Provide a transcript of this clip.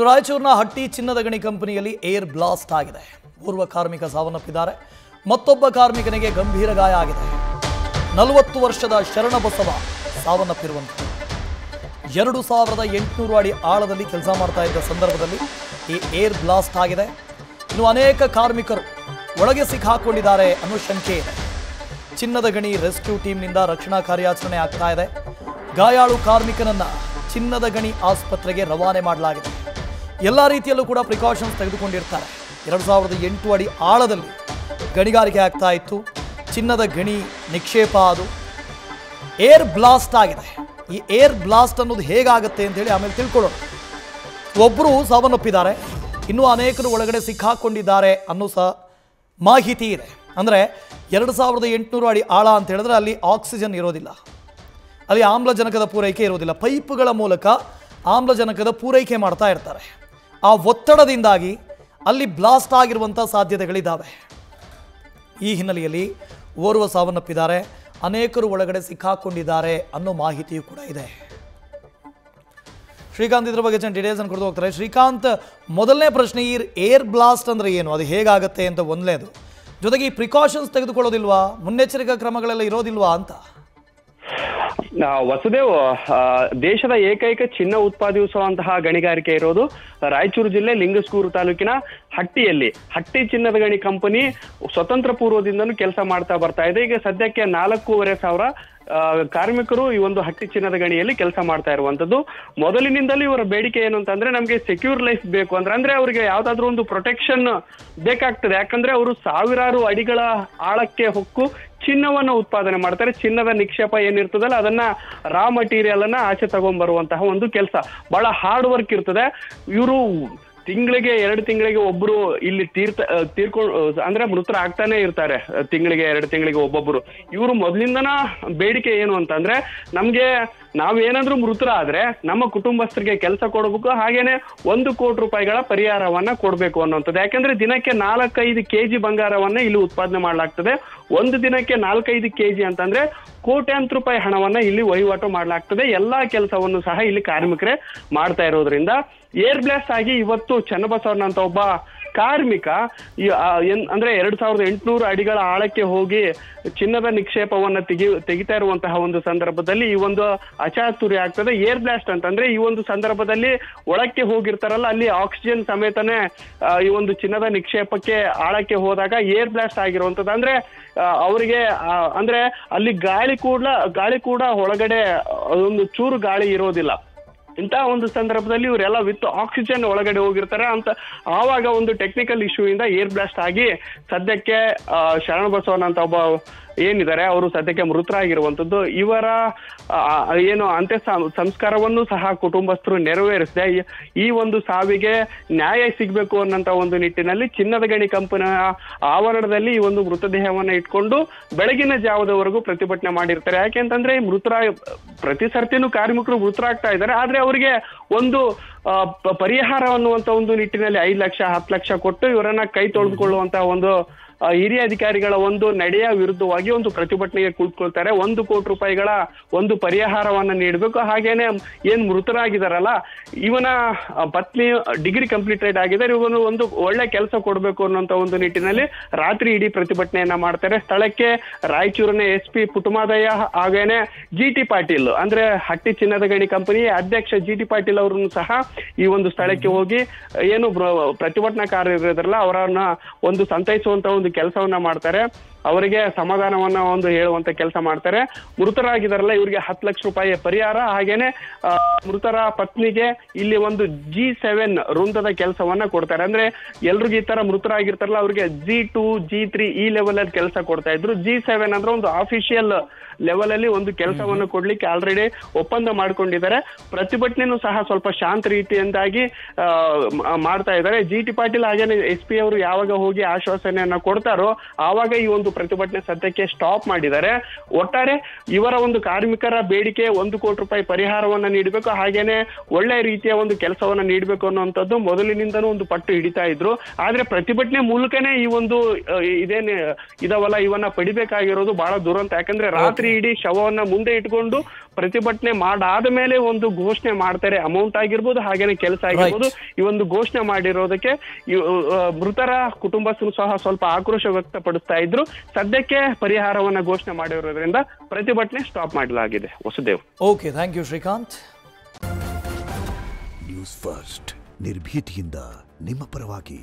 ರಾಯಚೂರಿನ ಹಟ್ಟಿ ಚಿನ್ನದ ಗಣಿ ಕಂಪನಿಯಲ್ಲಿ ಏರ್ ಬ್ಲಾಸ್ಟ್ ಆಗಿದೆ. ಓರ್ವ ಕಾರ್ಮಿಕ ಸಾವನ್ನಪ್ಪಿದ್ದಾರೆ. ಮತ್ತೊಬ್ಬ ಕಾರ್ಮಿಕನಿಗೆ ಗಂಭೀರ ಗಾಯ ಆಗಿದೆ. 40 ವರ್ಷದ ಶರಣಬಸವ ಸಾವನ್ನಪ್ಪಿರುವಂಥದ್ದು. 2800 ಅಡಿ ಆಳದಲ್ಲಿ ಕೆಲಸ ಮಾಡ್ತಾ ಇದ್ದ ಸಂದರ್ಭದಲ್ಲಿ ಈ ಏರ್ ಬ್ಲಾಸ್ಟ್ ಆಗಿದೆ. ಇನ್ನು ಅನೇಕ ಕಾರ್ಮಿಕರು ಒಳಗೆ ಸಿಕ್ಕಾಕೊಂಡಿದ್ದಾರೆ ಅನ್ನೋ ಶಂಕೆ ಇದೆ. ಚಿನ್ನದ ಗಣಿ ರೆಸ್ಕ್ಯೂ ಟೀಮ್ನಿಂದ ರಕ್ಷಣಾ ಕಾರ್ಯಾಚರಣೆ ಆಗ್ತಾ ಇದೆ. ಗಾಯಾಳು ಕಾರ್ಮಿಕನನ್ನ ಚಿನ್ನದ ಗಣಿ ಆಸ್ಪತ್ರೆಗೆ ರವಾನೆ ಮಾಡಲಾಗಿದೆ. ಎಲ್ಲ ರೀತಿಯಲ್ಲೂ ಕೂಡ ಪ್ರಿಕಾಷನ್ಸ್ ತೆಗೆದುಕೊಂಡಿರ್ತಾರೆ. 2008 ಅಡಿ ಆಳದಲ್ಲಿ ಗಣಿಗಾರಿಕೆ ಆಗ್ತಾ ಇತ್ತು. ಚಿನ್ನದ ಗಣಿ ನಿಕ್ಷೇಪ ಅದು ಏರ್ ಬ್ಲಾಸ್ಟ್ ಆಗಿದೆ. ಈ ಏರ್ ಬ್ಲಾಸ್ಟ್ ಅನ್ನೋದು ಹೇಗಾಗುತ್ತೆ ಅಂತೇಳಿ ಆಮೇಲೆ ತಿಳ್ಕೊಳ್ಳೋಣ. ಒಬ್ಬರು ಸಾವನ್ನಪ್ಪಿದ್ದಾರೆ, ಇನ್ನೂ ಅನೇಕರು ಒಳಗಡೆ ಸಿಕ್ಕಾಕೊಂಡಿದ್ದಾರೆ ಅನ್ನೋ ಸಹ ಮಾಹಿತಿ ಇದೆ. ಅಂದರೆ 2800 ಅಡಿ ಆಳ ಅಂತ ಹೇಳಿದ್ರೆ ಅಲ್ಲಿ ಆಕ್ಸಿಜನ್ ಇರೋದಿಲ್ಲ, ಅಲ್ಲಿ ಆಮ್ಲಜನಕದ ಪೂರೈಕೆ ಇರೋದಿಲ್ಲ. ಪೈಪ್ಗಳ ಮೂಲಕ ಆಮ್ಲಜನಕದ ಪೂರೈಕೆ ಮಾಡ್ತಾ ಇರ್ತಾರೆ. ಆ ಒತ್ತಡದಿಂದಾಗಿ ಅಲ್ಲಿ ಬ್ಲಾಸ್ಟ್ ಆಗಿರುವಂಥ ಸಾಧ್ಯತೆಗಳಿದ್ದಾವೆ. ಈ ಹಿನ್ನೆಲೆಯಲ್ಲಿ ಓರ್ವ ಸಾವನ್ನಪ್ಪಿದ್ದಾರೆ, ಅನೇಕರು ಒಳಗಡೆ ಸಿಕ್ಕಾಕೊಂಡಿದ್ದಾರೆ ಅನ್ನೋ ಮಾಹಿತಿಯೂ ಕೂಡ ಇದೆ. ಶ್ರೀಕಾಂತ್ ಇದ್ರ ಬಗ್ಗೆ ಡೀಟೇಲ್ಸ್ ಅನ್ನು ಕೊಡ್ತಾ ಹೋಗ್ತಾರೆ. ಶ್ರೀಕಾಂತ್, ಮೊದಲನೇ ಪ್ರಶ್ನೆ, ಈ ಏರ್ ಬ್ಲಾಸ್ಟ್ ಅಂದರೆ ಏನು, ಅದು ಹೇಗಾಗತ್ತೆ ಅಂತ ಒಂದನೇದು. ಜೊತೆಗೆ ಈ ಪ್ರಿಕಾಷನ್ಸ್ ತೆಗೆದುಕೊಳ್ಳೋದಿಲ್ವಾ, ಮುನ್ನೆಚ್ಚರಿಕಾ ಕ್ರಮಗಳೆಲ್ಲ ಇರೋದಿಲ್ವಾ ಅಂತ? ವಸುದೇವ್, ದೇಶದ ಏಕೈಕ ಚಿನ್ನ ಉತ್ಪಾದಿಸುವಂತಹ ಗಣಿಗಾರಿಕೆ ಇರೋದು ರಾಯಚೂರು ಜಿಲ್ಲೆ ಲಿಂಗಸ್ಗೂರು ತಾಲೂಕಿನ ಹಟ್ಟಿಯಲ್ಲಿ. ಹಟ್ಟಿ ಚಿನ್ನದ ಗಣಿ ಕಂಪನಿ ಸ್ವತಂತ್ರ ಪೂರ್ವದಿಂದನೂ ಕೆಲಸ ಮಾಡ್ತಾ ಬರ್ತಾ ಇದೆ. ಈಗ ಸದ್ಯಕ್ಕೆ 4,500 ಕಾರ್ಮಿಕರು ಈ ಒಂದು ಹಟ್ಟಿ ಚಿನ್ನದ ಗಣಿಯಲ್ಲಿ ಕೆಲಸ ಮಾಡ್ತಾ ಇರುವಂತದ್ದು. ಮೊದಲಿನಿಂದಲೂ ಇವರ ಬೇಡಿಕೆ ಏನು ಅಂತಂದ್ರೆ, ನಮ್ಗೆ ಸೆಕ್ಯೂರ್ ಲೈಫ್ ಬೇಕು ಅಂದ್ರೆ ಅವರಿಗೆ ಯಾವ್ದಾದ್ರು ಒಂದು ಪ್ರೊಟೆಕ್ಷನ್ ಬೇಕಾಗ್ತದೆ. ಯಾಕಂದ್ರೆ ಅವರು ಸಾವಿರಾರು ಅಡಿಗಳ ಆಳಕ್ಕೆ ಹೊಕ್ಕು ಚಿನ್ನವನ್ನು ಉತ್ಪಾದನೆ ಮಾಡ್ತಾರೆ. ಚಿನ್ನದ ನಿಕ್ಷೇಪ ಏನಿರ್ತದಲ್ಲ ಅದನ್ನ ರಾ ಮಟೀರಿಯಲ್ ಅನ್ನ ಆಚೆ ತಗೊಂಡ್ಬರುವಂತಹ ಒಂದು ಕೆಲಸ ಬಹಳ ಹಾರ್ಡ್ ವರ್ಕ್ ಇರ್ತದೆ. ಇವರು ತಿಂಗಳಿಗೆ 2 ತಿಂಗಳಿಗೆ ಒಬ್ರು ಇಲ್ಲಿ ತೀರ್ಕೊಂಡು ಅಂದ್ರೆ ಮೃತರ ಆಗ್ತಾನೆ ಇರ್ತಾರೆ. ತಿಂಗಳಿಗೆ 2 ತಿಂಗಳಿಗೆ ಒಬ್ಬೊಬ್ರು. ಇವರು ಮೊದಲಿಂದನ ಬೇಡಿಕೆ ಏನು ಅಂತಂದ್ರೆ, ನಮ್ಗೆ ನಾವೇನಾದ್ರೂ ಮೃತರ ಆದ್ರೆ ನಮ್ಮ ಕುಟುಂಬಸ್ಥರಿಗೆ ಕೆಲಸ ಕೊಡಬೇಕು, ಹಾಗೇನೆ 1 ಕೋಟಿ ರೂಪಾಯಿಗಳ ಪರಿಹಾರವನ್ನ ಕೊಡ್ಬೇಕು ಅನ್ನೋಂಥದ್ದು. ಯಾಕಂದ್ರೆ ದಿನಕ್ಕೆ 4-5 ಕೆಜಿ ಬಂಗಾರವನ್ನ ಇಲ್ಲಿ ಉತ್ಪಾದನೆ ಮಾಡ್ಲಾಗ್ತದೆ. ಒಂದು ದಿನಕ್ಕೆ 4-5 ಕೆಜಿ ಅಂತಂದ್ರೆ ಕೋಟ್ಯಾಂತರ ರೂಪಾಯಿ ಹಣವನ್ನ ಇಲ್ಲಿ ವಹಿವಾಟು ಮಾಡ್ಲಾಗ್ತದೆ. ಎಲ್ಲಾ ಕೆಲಸವನ್ನು ಸಹ ಇಲ್ಲಿ ಕಾರ್ಮಿಕರೇ ಮಾಡ್ತಾ ಇರೋದ್ರಿಂದ ಏರ್ ಬ್ಲಾಸ್ಟ್ ಆಗಿ ಇವತ್ತು ಚನ್ನಬಸವಣ್ಣ ಅಂತ ಒಬ್ಬ ಕಾರ್ಮಿಕ ಅಂದ್ರೆ 2800 ಅಡಿಗಳ ಆಳಕ್ಕೆ ಹೋಗಿ ಚಿನ್ನದ ನಿಕ್ಷೇಪವನ್ನ ತೆಗಿತಾ ಇರುವಂತಹ ಒಂದು ಸಂದರ್ಭದಲ್ಲಿ ಈ ಒಂದು ಅಚಾತುರ್ಯ ಆಗ್ತದೆ. ಏರ್ ಬ್ಲಾಸ್ಟ್ ಅಂತಂದ್ರೆ ಈ ಒಂದು ಸಂದರ್ಭದಲ್ಲಿ ಒಳಕ್ಕೆ ಹೋಗಿರ್ತಾರಲ್ಲ, ಅಲ್ಲಿ ಆಕ್ಸಿಜನ್ ಸಮೇತನೇ ಈ ಒಂದು ಚಿನ್ನದ ನಿಕ್ಷೇಪಕ್ಕೆ ಆಳಕ್ಕೆ ಹೋದಾಗ ಏರ್ ಬ್ಲಾಸ್ಟ್ ಆಗಿರುವಂತದ್ದು. ಅಂದ್ರೆ ಅವರಿಗೆ ಅಂದ್ರೆ ಅಲ್ಲಿ ಗಾಳಿ ಕೂಡ ಒಳಗಡೆ ಒಂದು ಚೂರು ಗಾಳಿ ಇರೋದಿಲ್ಲ. ಇಂತಹ ಒಂದು ಸಂದರ್ಭದಲ್ಲಿ ಇವರೆಲ್ಲ ವಿತ್ ಆಕ್ಸಿಜನ್ ಒಳಗಡೆ ಹೋಗಿರ್ತಾರೆ ಅಂತ. ಆವಾಗ ಒಂದು ಟೆಕ್ನಿಕಲ್ ಇಶ್ಯೂ ಇಂದ ಏರ್ ಬ್ಲಾಸ್ಟ್ ಆಗಿ ಸದ್ಯಕ್ಕೆ ಶರಣಬಸವಣ್ಣ ಅಂತ ಒಬ್ಬ ಏನಿದ್ದಾರೆ ಅವರು ಸದ್ಯಕ್ಕೆ ಮೃತರಾಗಿರುವಂತದ್ದು. ಇವರ ಏನು ಅಂತ್ಯ ಸಂಸ್ಕಾರವನ್ನು ಸಹ ಕುಟುಂಬಸ್ಥರು ನೆರವೇರಿಸಿದೆ. ಈ ಒಂದು ಸಾವಿಗೆ ನ್ಯಾಯ ಸಿಗ್ಬೇಕು ಅನ್ನೋಂತ ಒಂದು ನಿಟ್ಟಿನಲ್ಲಿ ಚಿನ್ನದ ಗಣಿ ಕಂಪನಿಯ ಆವರಣದಲ್ಲಿ ಈ ಒಂದು ಮೃತದೇಹವನ್ನ ಇಟ್ಕೊಂಡು ಬೆಳಗಿನ ಜಾವದವರೆಗೂ ಪ್ರತಿಭಟನೆ ಮಾಡಿರ್ತಾರೆ. ಯಾಕೆಂತಂದ್ರೆ ಪ್ರತಿ ಸರ್ತಿನೂ ಕಾರ್ಮಿಕರು ಮೃತರಾಗ್ತಾ ಇದ್ದಾರೆ. ಆದ್ರೆ ಅವರಿಗೆ ಒಂದು ಪರಿಹಾರ ಅನ್ನುವಂತ ಒಂದು ನಿಟ್ಟಿನಲ್ಲಿ 5 ಲಕ್ಷ 10 ಲಕ್ಷ ಕೊಟ್ಟು ಇವರನ್ನ ಕೈ ತೊಳೆದುಕೊಳ್ಳುವಂತಹ ಒಂದು ಹಿರಿಯ ಅಧಿಕಾರಿಗಳ ಒಂದು ನಡೆಯ ವಿರುದ್ಧವಾಗಿ ಒಂದು ಪ್ರತಿಭಟನೆಗೆ ಕುಳಿತುಕೊಳ್ತಾರೆ. 1 ಕೋಟಿ ರೂಪಾಯಿಗಳ ಒಂದು ಪರಿಹಾರವನ್ನ ನೀಡಬೇಕು. ಹಾಗೇನೆ ಏನ್ ಮೃತರಾಗಿದಾರಲ್ಲ, ಇವನ ಪತ್ನಿ ಡಿಗ್ರಿ ಕಂಪ್ಲೀಟೆಡ್ ಆಗಿದ್ದಾರೆ, ಇವನು ಒಂದು ಒಳ್ಳೆ ಕೆಲಸ ಕೊಡ್ಬೇಕು ಅನ್ನೋಂತ ಒಂದು ನಿಟ್ಟಿನಲ್ಲಿ ರಾತ್ರಿ ಇಡೀ ಪ್ರತಿಭಟನೆಯನ್ನ ಮಾಡ್ತಾರೆ. ಸ್ಥಳಕ್ಕೆ ರಾಯಚೂರಿನ SP ಪುಟ್ಟಮಾದಯ್ಯ ಹಾಗೇನೆ GT ಪಾಟೀಲ್ ಅಂದ್ರೆ ಹಟ್ಟಿ ಚಿನ್ನದ ಗಣಿ ಕಂಪನಿ ಅಧ್ಯಕ್ಷ GT ಪಾಟೀಲ್ ಅವರನ್ನು ಸಹ ಈ ಒಂದು ಸ್ಥಳಕ್ಕೆ ಹೋಗಿ ಏನು ಪ್ರತಿಭಟನಾಕಾರರಿದ್ರಲ್ಲ ಅವರನ್ನ ಒಂದು ಸಂತೈಸುವಂತ ಒಂದು ಕೆಲಸವನ್ನ ಮಾಡ್ತಾರೆ. ಅವರಿಗೆ ಸಮಾಧಾನವನ್ನ ಒಂದು ಹೇಳುವಂತ ಕೆಲಸ ಮಾಡ್ತಾರೆ. ಮೃತರಾಗಿದಾರಲ್ಲ ಇವ್ರಿಗೆ 10 ಲಕ್ಷ ರೂಪಾಯಿ ಪರಿಹಾರ, ಹಾಗೇನೆ ಮೃತರ ಪತ್ನಿಗೆ ಇಲ್ಲಿ ಒಂದು G7 ವೃಂದದ ಕೆಲಸವನ್ನ ಕೊಡ್ತಾರೆ. ಅಂದ್ರೆ ಎಲ್ರಿಗೂ ಈ ತರ ಮೃತರಾಗಿರ್ತಾರಲ್ಲ ಅವ್ರಿಗೆ G2 G3 ಈ ಲೆವೆಲ್ ಅಲ್ಲಿ ಕೆಲಸ ಕೊಡ್ತಾ ಇದ್ರು. G7 ಅಂದ್ರೆ ಒಂದು ಆಫಿಷಿಯಲ್ ಲೆವೆಲ್ ಅಲ್ಲಿ ಒಂದು ಕೆಲಸವನ್ನು ಕೊಡ್ಲಿಕ್ಕೆ ಆಲ್ರೆಡಿ ಒಪ್ಪಂದ ಮಾಡ್ಕೊಂಡಿದ್ದಾರೆ. ಪ್ರತಿಭಟನೆನೂ ಸಹ ಸ್ವಲ್ಪ ಶಾಂತ ರೀತಿಯಿಂದಾಗಿ ಮಾಡ್ತಾ ಇದ್ದಾರೆ. GT ಪಾಟೀಲ್ ಹಾಗೇನೆ SP ಅವರು ಯಾವಾಗ ಹೋಗಿ ಆಶ್ವಾಸನೆಯನ್ನ ಕೊಡ್ತಾರೋ ಆವಾಗ ಈ ಒಂದು ಪ್ರತಿಭಟನೆ ಸದ್ಯಕ್ಕೆ ಸ್ಟಾಪ್ ಮಾಡಿದ್ದಾರೆ. ಒಟ್ಟಾರೆ ಇವರ ಒಂದು ಕಾರ್ಮಿಕರ ಬೇಡಿಕೆ 1 ಕೋಟಿ ರೂಪಾಯಿ ಪರಿಹಾರವನ್ನ ನೀಡಬೇಕು, ಹಾಗೇನೆ ಒಳ್ಳೆ ರೀತಿಯ ಒಂದು ಕೆಲಸವನ್ನ ನೀಡಬೇಕು ಅನ್ನುವಂಥದ್ದು ಮೊದಲಿನಿಂದನೂ ಒಂದು ಪಟ್ಟು ಹಿಡಿತಾ ಇದ್ರು. ಆದ್ರೆ ಪ್ರತಿಭಟನೆ ಮೂಲಕನೇ ಈ ಒಂದು ಇದಾವಲ್ಲ ಇವನ್ನ ಪಡಿಬೇಕಾಗಿರೋದು ಬಹಳ ದುರಂತ. ಯಾಕಂದ್ರೆ ರಾತ್ರಿ ಇಡೀ ಶವವನ್ನ ಮುಂದೆ ಇಟ್ಕೊಂಡು ಪ್ರತಿಭಟನೆ ಮಾಡಾದ ಮೇಲೆ ಒಂದು ಘೋಷಣೆ ಮಾಡ್ತಾರೆ, ಅಮೌಂಟ್ ಆಗಿರ್ಬೋದು ಹಾಗೇನೆ ಕೆಲಸ ಆಗಿರ್ಬೋದು. ಈ ಒಂದು ಘೋಷಣೆ ಮಾಡಿರೋದಕ್ಕೆ ಮೃತರ ಕುಟುಂಬಸ್ಥರು ಸಹ ಸ್ವಲ್ಪ ಆಕ್ರೋಶ ವ್ಯಕ್ತಪಡಿಸ್ತಾ ಇದ್ರು. ಸದ್ಯಕ್ಕೆ ಪರಿಹಾರವನ್ನ ಘೋಷಣೆ ಮಾಡಿರೋದ್ರಿಂದ ಪ್ರತಿಭಟನೆ ಸ್ಟಾಪ್ ಮಾಡಲಾಗಿದೆ. Vasudev. Okay, thank you Srikanth. News first ನಿರ್ಭೀತಿಯಿಂದ ನಿಮ್ಮ ಪರವಾಗಿ.